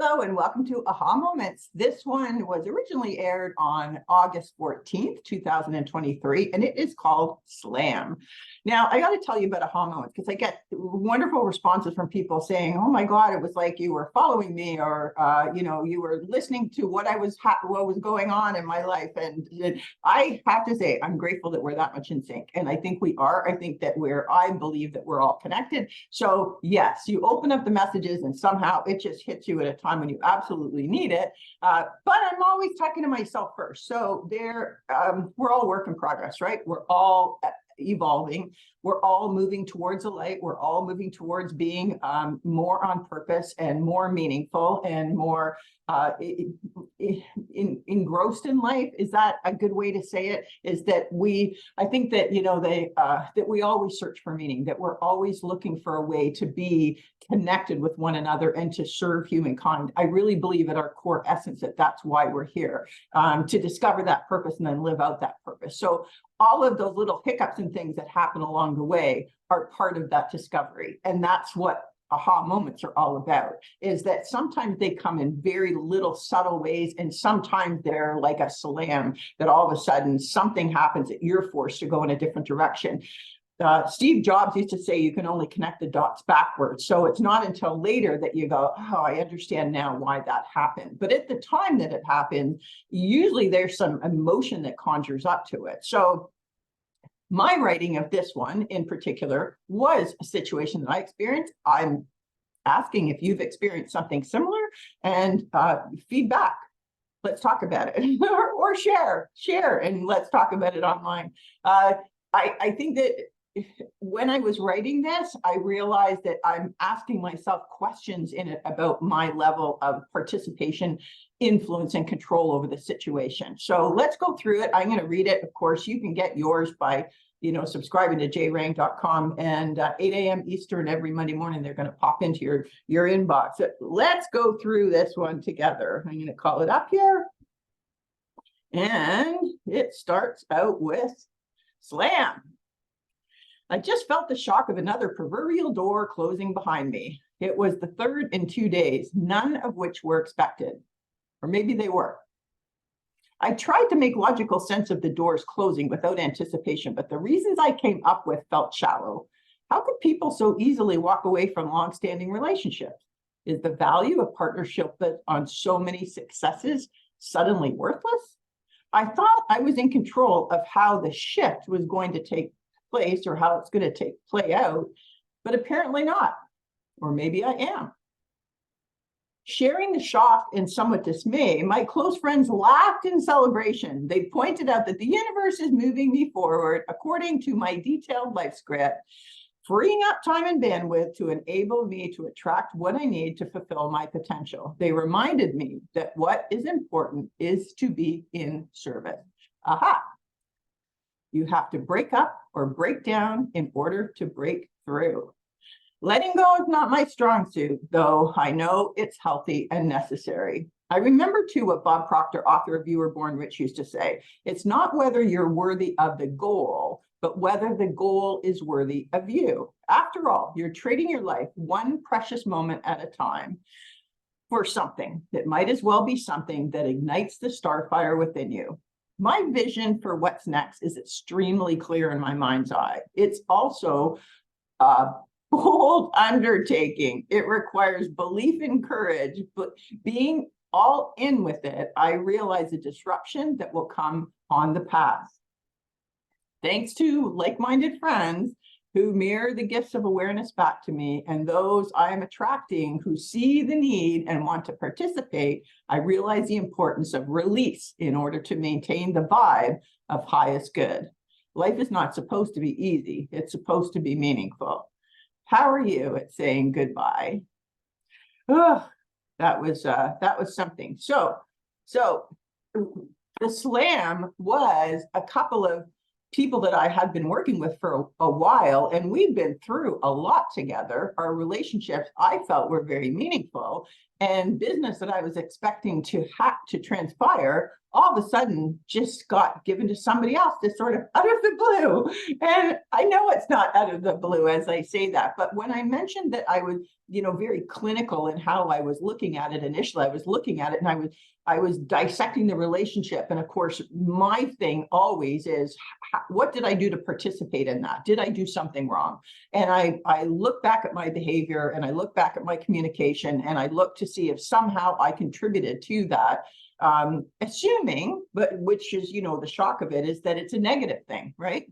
Hello and welcome to Aha Moments. This one was originally aired on August 14th, 2023, and it is called Slam. Now, I got to tell you about Aha Moments because I get wonderful responses from people saying, oh my God, it was like you were following me or, you were listening to what was going on in my life. And I have to say, I'm grateful that we're that much in sync. And I think we are. I think that I believe that we're all connected. So yes, you open up the messages and somehow it just hits you at a time when you absolutely need it. But I'm always talking to myself first. So we're all work in progress, right? We're all evolving. We're all moving towards the light. We're all moving towards being more on purpose and more meaningful and more engrossed in life. Is that a good way to say it? Is that I think that, that we always search for meaning, that we're always looking for a way to be connected with one another and to serve humankind. I really believe at our core essence that that's why we're here, to discover that purpose and then live out that purpose. So all of those little hiccups and things that happen along the way are part of that discovery. And that's what aha moments are all about, is that sometimes they come in very little subtle ways, and sometimes they're like a slam that all of a sudden something happens that you're forced to go in a different direction. Steve Jobs used to say you can only connect the dots backwards. So it's not until later that you go, oh, I understand now why that happened. But at the time that it happened, usually there's some emotion that conjures up to it. So my writing of this one in particular was a situation that I experienced. I'm asking if you've experienced something similar, and feedback. Let's talk about it or share and let's talk about it online. I think that when I was writing this, I realized that I'm asking myself questions in it about my level of participation, influence, and control over the situation. So let's go through it. I'm going to read it. Of course, you can get yours by subscribing to jrang.com, and 8 a.m. Eastern every Monday morning, they're going to pop into your inbox. So let's go through this one together. I'm going to call it up here. And it starts out with slam. I just felt the shock of another proverbial door closing behind me. It was the third in 2 days, none of which were expected. Or maybe they were. I tried to make logical sense of the doors closing without anticipation, but the reasons I came up with felt shallow. How could people so easily walk away from long-standing relationships? Is the value of partnership on so many successes suddenly worthless? I thought I was in control of how the shift was going to take place or how it's going to play out, but apparently not. Or maybe I am. Sharing the shock and somewhat dismay, my close friends laughed in celebration. They pointed out that the universe is moving me forward according to my detailed life script, freeing up time and bandwidth to enable me to attract what I need to fulfill my potential. They reminded me that what is important is to be in service. Aha! You have to break up or break down in order to break through. Letting go is not my strong suit, though I know it's healthy and necessary. I remember too what Bob Proctor, author of You Were Born Rich, used to say. It's not whether you're worthy of the goal, but whether the goal is worthy of you. After all, you're trading your life one precious moment at a time for something that might as well be something that ignites the starfire within you. My vision for what's next is extremely clear in my mind's eye. It's also bold undertaking. It requires belief and courage, but being all in with it, I realize the disruption that will come on the path. Thanks to like-minded friends who mirror the gifts of awareness back to me, and those I am attracting who see the need and want to participate, I realize the importance of release in order to maintain the vibe of highest good. Life is not supposed to be easy. It's supposed to be meaningful. How are you at saying goodbye? Oh, that was something. So the slam was a couple of people that I had been working with for a while, and we've been through a lot together. Our relationships, I felt, were very meaningful, and business that I was expecting to transpire all of a sudden just got given to somebody else, just sort of out of the blue. And I know it's not out of the blue as I say that, but when I mentioned that I was, very clinical in how I was looking at it initially, I was looking at it and I was dissecting the relationship. And of course, my thing always is, what did I do to participate in that? Did I do something wrong? And I look back at my behavior and I look back at my communication and I look to see if somehow I contributed to that. Assuming, but which is, the shock of it is that it's a negative thing, right?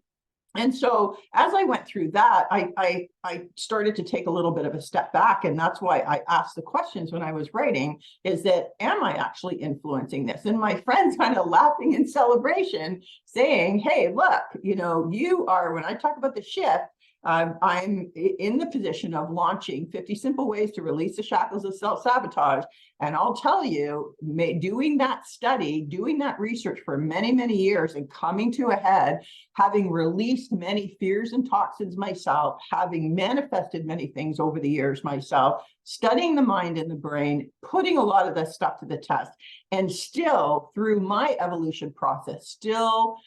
And so as I went through that, I started to take a little bit of a step back. And that's why I asked the questions when I was writing, is that, am I actually influencing this? And my friends kind of laughing in celebration, saying, hey, look, you are, when I talk about the shift, I'm in the position of launching 50 simple ways to release the shackles of self-sabotage. And I'll tell you, doing that study, doing that research for many, many years and coming to a head, having released many fears and toxins myself, having manifested many things over the years myself, studying the mind and the brain, putting a lot of this stuff to the test, and still through my evolution process, still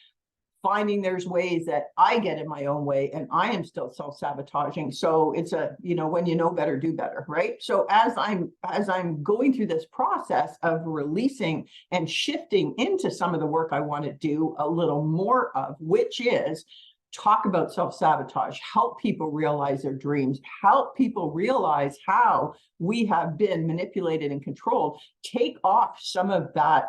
finding there's ways that I get in my own way and I am still self-sabotaging. So it's when you know better, do better, right? So as I'm going through this process of releasing and shifting into some of the work I want to do a little more of, which is talk about self-sabotage, help people realize their dreams, help people realize how we have been manipulated and controlled, take off some of that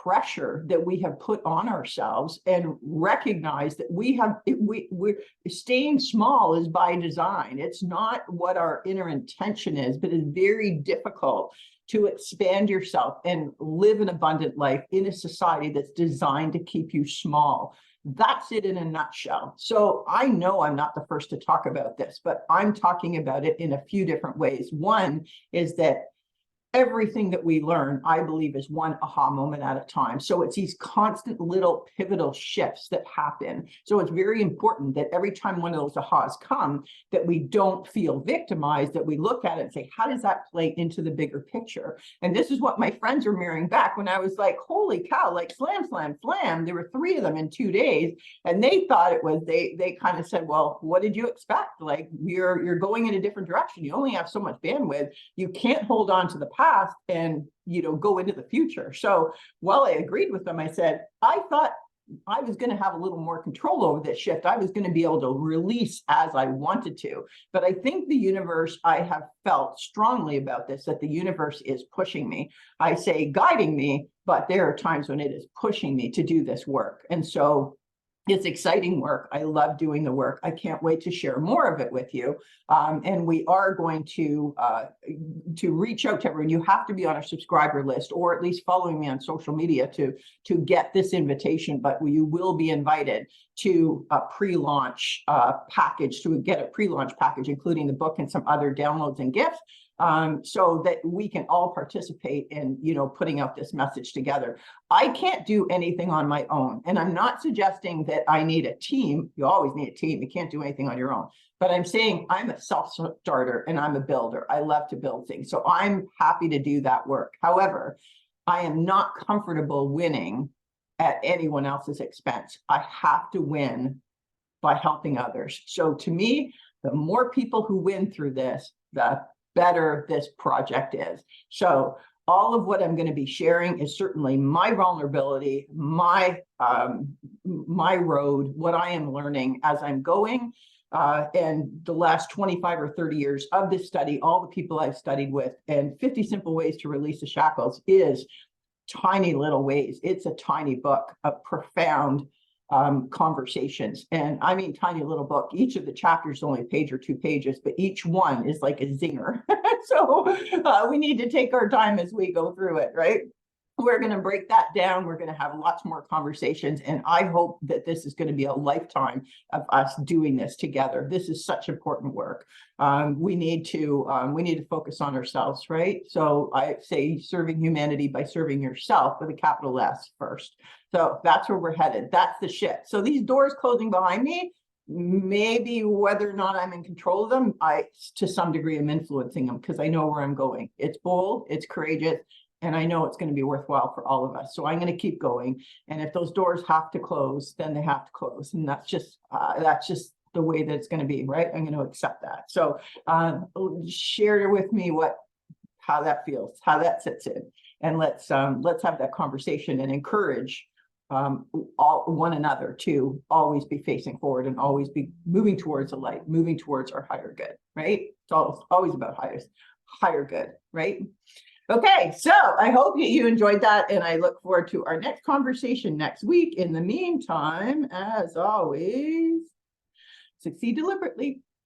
pressure that we have put on ourselves and recognize that we're staying small is by design. It's not what our inner intention is, but it's very difficult to expand yourself and live an abundant life in a society that's designed to keep you small. That's it in a nutshell. So I know I'm not the first to talk about this, but I'm talking about it in a few different ways. One is that everything that we learn, I believe, is one aha moment at a time. So it's these constant little pivotal shifts that happen. So it's very important that every time one of those ahas come, that we don't feel victimized, that we look at it and say, how does that play into the bigger picture? And this is what my friends were mirroring back when I was like, holy cow, like slam, slam, slam. There were 3 of them in 2 days. And they thought it was, they kind of said, well, what did you expect? Like you're going in a different direction. You only have so much bandwidth. You can't hold on to the past and go into the future. So while I agreed with them, I said, I thought I was going to have a little more control over this shift. I was going to be able to release as I wanted to. But I think the universe, I have felt strongly about this, that the universe is pushing me. I say guiding me, but there are times when it is pushing me to do this work. And so it's exciting work. I love doing the work. I can't wait to share more of it with you. And we are going to reach out to everyone. You have to be on a subscriber list, or at least following me on social media to get this invitation. But you will be invited to a pre-launch package, to get a pre-launch package, including the book and some other downloads and gifts. So that we can all participate in, putting out this message together. I can't do anything on my own. And I'm not suggesting that I need a team. You always need a team. You can't do anything on your own. But I'm saying I'm a self-starter and I'm a builder. I love to build things. So I'm happy to do that work. However, I am not comfortable winning at anyone else's expense. I have to win by helping others. So to me, the more people who win through this, the better this project is. So all of what I'm going to be sharing is certainly my vulnerability, my road, what I am learning as I'm going. And the last 25 or 30 years of this study, all the people I've studied with, and 50 Simple Ways to Release the Shackles is tiny little ways. It's a tiny book of profound conversations. And I mean, tiny little book. Each of the chapters is only a page or 2 pages, but each one is like a zinger. So we need to take our time as we go through it, right? We're going to break that down. We're going to have lots more conversations. And I hope that this is going to be a lifetime of us doing this together. This is such important work. We need to focus on ourselves, right? So I say serving humanity by serving yourself with a capital S first. So that's where we're headed. That's the shift. So these doors closing behind me, maybe whether or not I'm in control of them, to some degree, I'm influencing them because I know where I'm going. It's bold, it's courageous, And I know it's going to be worthwhile for all of us. So I'm going to keep going. And if those doors have to close, then they have to close. And that's just the way that it's going to be, right? I'm going to accept that. So share with me how that feels, how that sits in. And let's have that conversation and encourage one another to always be facing forward and always be moving towards the light, moving towards our higher good, right? It's always about higher good, right? Okay, so I hope you enjoyed that, and I look forward to our next conversation next week. In the meantime, as always, succeed deliberately.